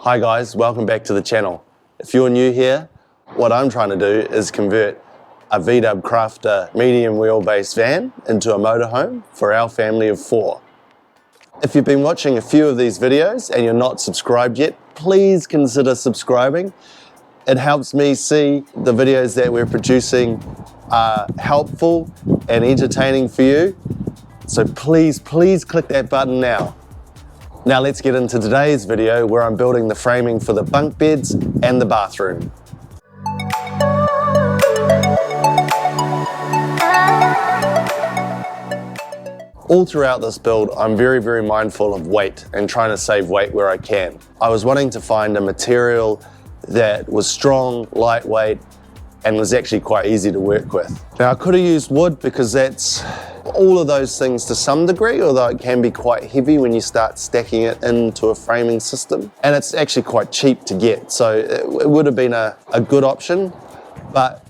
Hi guys, welcome back to the channel. If you're new here, what I'm trying to do is convert a VW Crafter medium wheelbase van into a motorhome for our family of 4. If you've been watching a few of these videos and you're not subscribed yet, please consider subscribing. It helps me see the videos that we're producing are helpful and entertaining for you. So please click that button now. Now let's get into today's video where I'm building the framing for the bunk beds and the bathroom. All throughout this build, I'm very mindful of weight and trying to save weight where I can. I was wanting to find a material that was strong, lightweight, and was actually quite easy to work with. Now I could have used wood because that's all of those things to some degree, although it can be quite heavy when you start stacking it into a framing system. And it's actually quite cheap to get, so it would have been a good option, but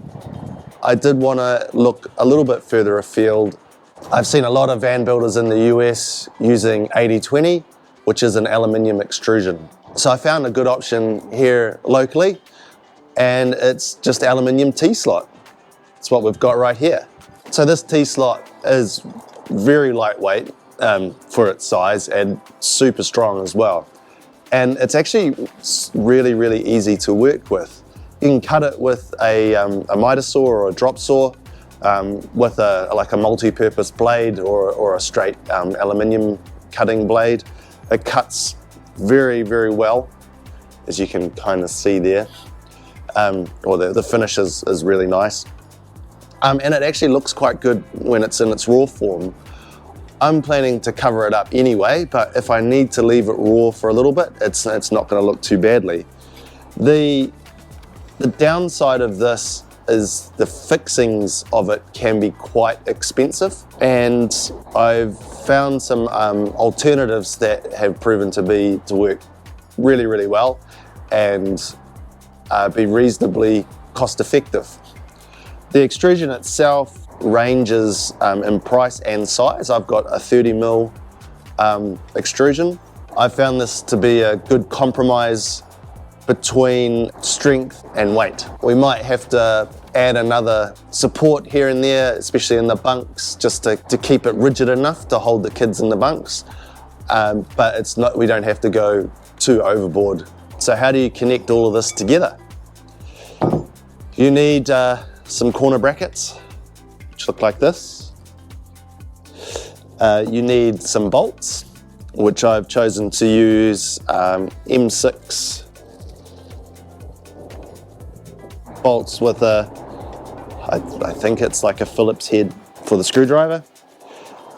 I did want to look a little bit further afield. I've seen a lot of van builders in the US using 80-20, which is an aluminium extrusion. So I found a good option here locally, and it's just Aluminium T-Slot. It's what we've got right here. So this T-Slot is very lightweight for its size and super strong as well. And it's actually really easy to work with. You can cut it with a miter saw or a drop saw with like a multi-purpose blade or a straight aluminium cutting blade. It cuts very well, as you can kind of see there. Or the finish is really nice. And it actually looks quite good when it's in its raw form. I'm planning to cover it up anyway, but if I need to leave it raw for a little bit, it's not going to look too badly. The downside of this is the fixings of it can be quite expensive, and I've found some alternatives that have proven to work really well and be reasonably cost effective. The extrusion itself ranges in price and size. I've got a 30mm extrusion. I found this to be a good compromise between strength and weight. We might have to add another support here and there, especially in the bunks, just to keep it rigid enough to hold the kids in the bunks. But it's not, we don't have to go too overboard. So how do you connect all of this together? You need some corner brackets, which look like this. You need some bolts, which I've chosen to use M6 bolts with I think it's like a Phillips head for the screwdriver.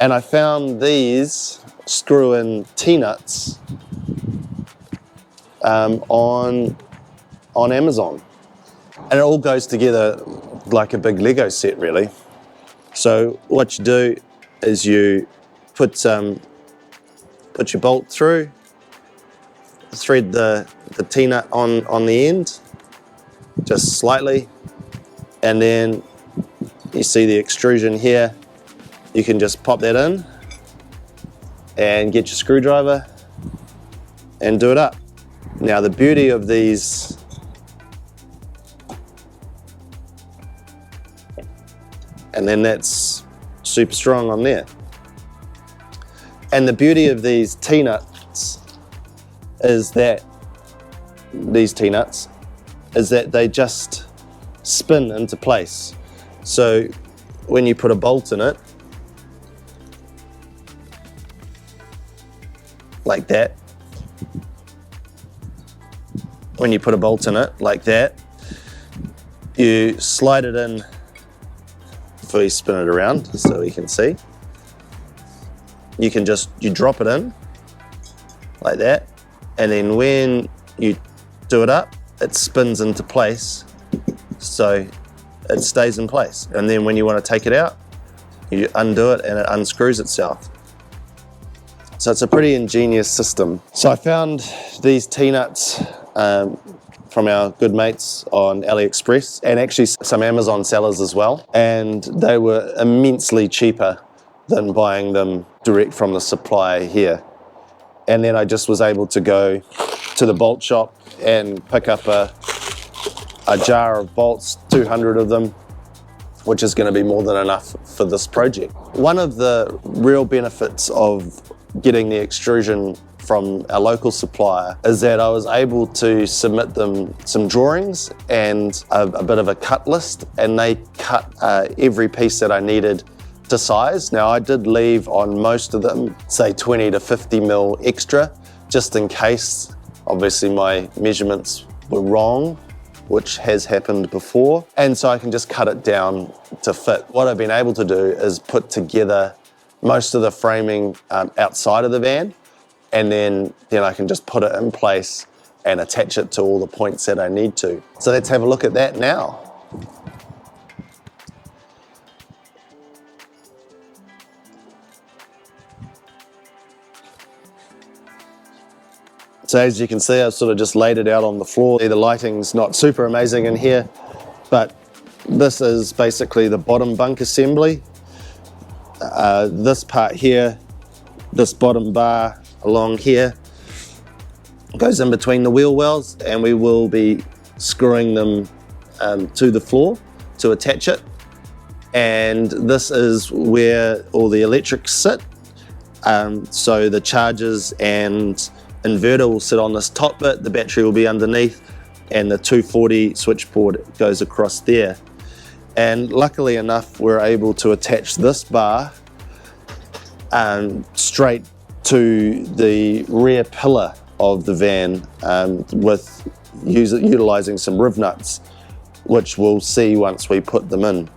And I found these screw-in T-nuts on Amazon. And it all goes together like a big Lego set, really. So what you do is you put your bolt through, thread the T-nut on the end, just slightly, and then you see the extrusion here. You can just pop that in and get your screwdriver and do it up. Now the beauty of these and then that's super strong on there. And the beauty of these T-nuts is that they just spin into place. So when you put a bolt in it, like that, you slide it in before you spin it around so you can see. You drop it in like that, and then when you do it up, it spins into place, so it stays in place. And then when you want to take it out, you undo it and it unscrews itself. So it's a pretty ingenious system. So I found these T-nuts from our good mates on AliExpress, and actually some Amazon sellers as well, and they were immensely cheaper than buying them direct from the supplier here. And then I just was able to go to the bolt shop and pick up a jar of bolts, 200 of them, which is going to be more than enough for this project. One of the real benefits of getting the extrusion from our local supplier is that I was able to submit them some drawings and a bit of a cut list, and they cut every piece that I needed to size. Now, I did leave on most of them, say 20 to 50 mil extra, just in case, obviously, my measurements were wrong, which has happened before. And so I can just cut it down to fit. What I've been able to do is put together most of the framing outside of the van, and then I can just put it in place and attach it to all the points that I need to. So let's have a look at that now. So as you can see, I've sort of just laid it out on the floor. The lighting's not super amazing in here, but this is basically the bottom bunk assembly. This part here, this bottom bar along here, goes in between the wheel wells, and we will be screwing them to the floor to attach it. And this is where all the electrics sit. So the chargers and inverter will sit on this top bit, the battery will be underneath, and the 240 switchboard goes across there. And luckily enough, we're able to attach this bar straight to the rear pillar of the van with utilizing some riv nuts, which we'll see once we put them in.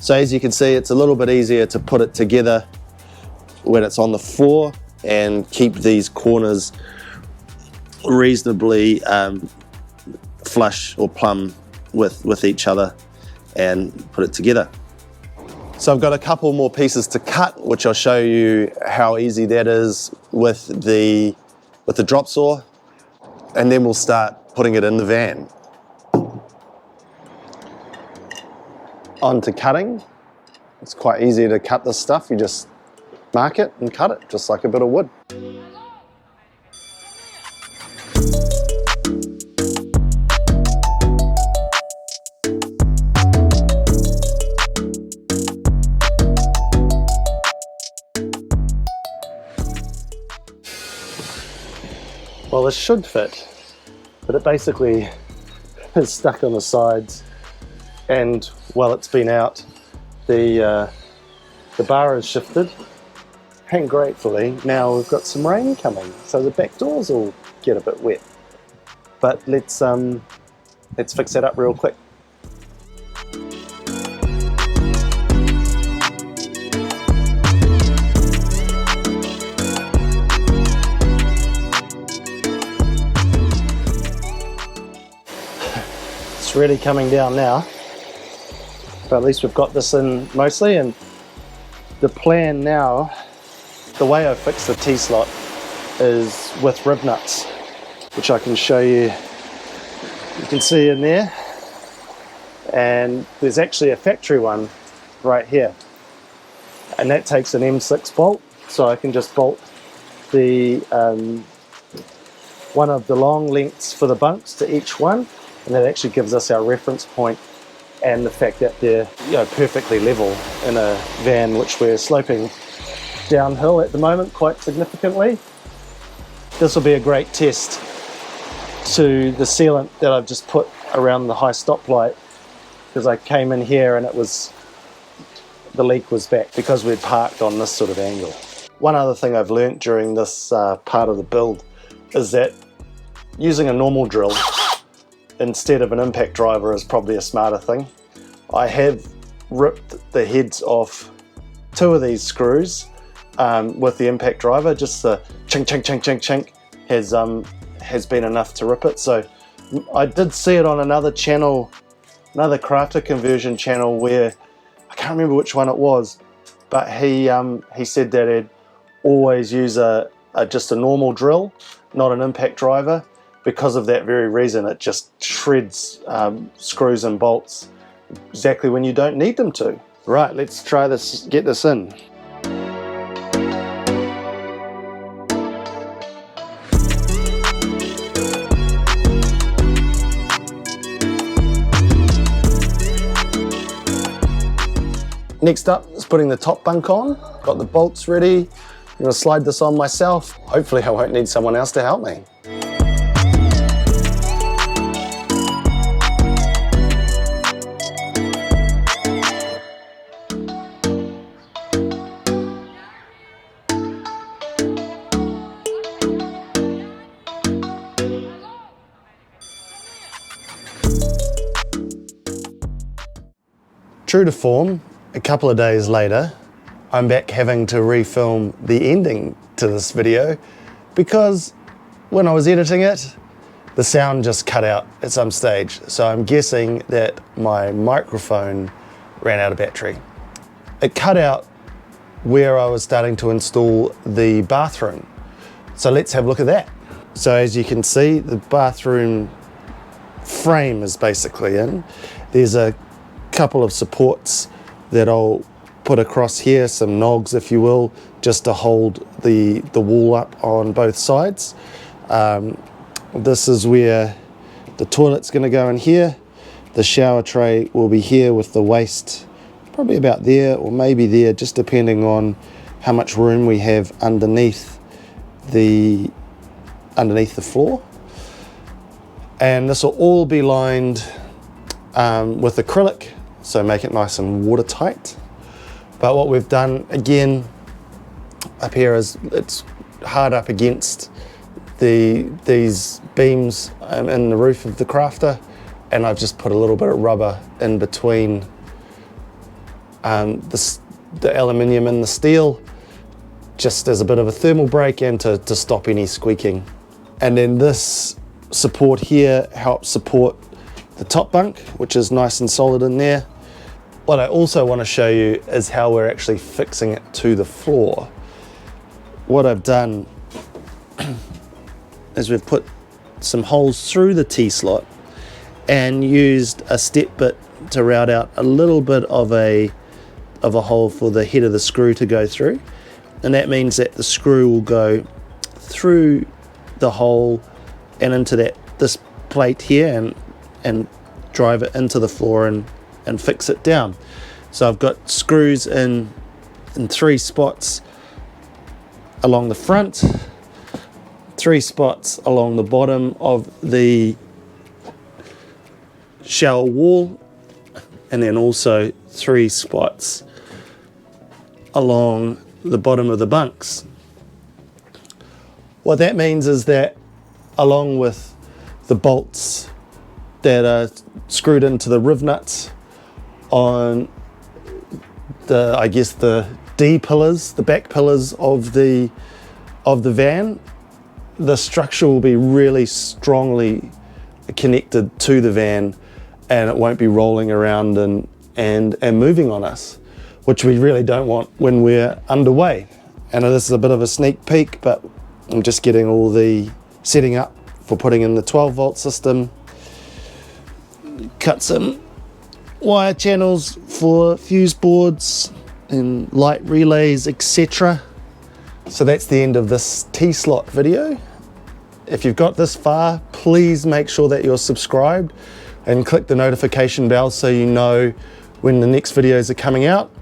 So as you can see, it's a little bit easier to put it together when it's on the floor and keep these corners reasonably flush or plumb with each other and put it together. So I've got a couple more pieces to cut, which I'll show you how easy that is with the drop saw, and then we'll start putting it in the van. On to cutting. It's quite easy to cut this stuff. You just mark it and cut it, just like a bit of wood. Well, this should fit, but it basically is stuck on the sides, and while it's been out, the bar has shifted, and gratefully now we've got some rain coming, so the back doors will get a bit wet. But let's fix that up real quick. It's really coming down now, but at least we've got this in mostly. And the plan now, the way I fix the T-slot is with rib nuts, which I can show you. You can see in there, and there's actually a factory one right here, and that takes an M6 bolt, so I can just bolt the one of the long lengths for the bunks to each one, and that actually gives us our reference point and the fact that they're perfectly level in a van which we're sloping downhill at the moment quite significantly. This will be a great test to the sealant that I've just put around the high stoplight, because I came in here and the leak was back because we'd parked on this sort of angle. One other thing I've learnt during this part of the build is that using a normal drill instead of an impact driver is probably a smarter thing. I have ripped the heads off 2 of these screws with the impact driver. Just the chink chink chink chink chink has been enough to rip it. So I did see it on another channel, another crafter conversion channel, where I can't remember which one it was, but he said that he'd always use just a normal drill, not an impact driver, because of that very reason. It just shreds screws and bolts exactly when you don't need them to. Right, let's try this, get this in. Next up is putting the top bunk on. Got the bolts ready. I'm gonna slide this on myself. Hopefully I won't need someone else to help me. True to form, a couple of days later, I'm back having to refilm the ending to this video because when I was editing it, the sound just cut out at some stage. So I'm guessing that my microphone ran out of battery. It cut out where I was starting to install the bathroom. So let's have a look at that. So as you can see, the bathroom frame is basically in. There's a couple of supports that I'll put across here, some nogs if you will, just to hold the wall up on both sides. This is where the toilet's going to go in here. The shower tray will be here with the waste probably about there or maybe there, just depending on how much room we have underneath the floor. And this will all be lined with acrylic, so make it nice and watertight. But what we've done again up here is it's hard up against these beams in the roof of the Crafter, and I've just put a little bit of rubber in between the aluminium and the steel, just as a bit of a thermal break and to stop any squeaking. And then this support here helps support the top bunk, which is nice and solid in there. What I also want to show you is how we're actually fixing it to the floor. What I've done is we've put some holes through the T-slot and used a step bit to route out a little bit of a hole for the head of the screw to go through. And that means that the screw will go through the hole and into this plate here and drive it into the floor and fix it down. So I've got screws in 3 spots along the front, 3 spots along the bottom of the shower wall, and then also 3 spots along the bottom of the bunks. What that means is that along with the bolts that are screwed into the riv nuts on the D pillars, the back pillars of the van, the structure will be really strongly connected to the van, and it won't be rolling around and moving on us, which we really don't want when we're underway. And this is a bit of a sneak peek, but I'm just getting all the setting up for putting in the 12-volt system. Cut some wire channels for fuse boards and light relays, etc. So that's the end of this T-slot video. If you've got this far, please make sure that you're subscribed and click the notification bell so you know when the next videos are coming out.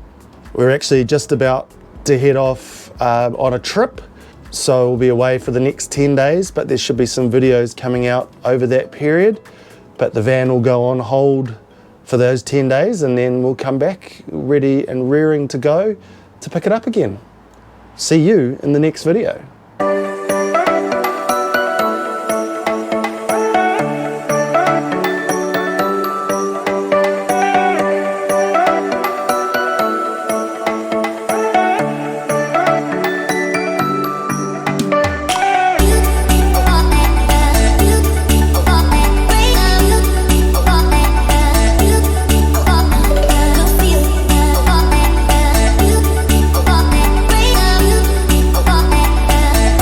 We're actually just about to head off on a trip, so we'll be away for the next 10 days, but there should be some videos coming out over that period. But the van will go on hold for those 10 days, and then we'll come back ready and rearing to go to pick it up again. See you in the next video.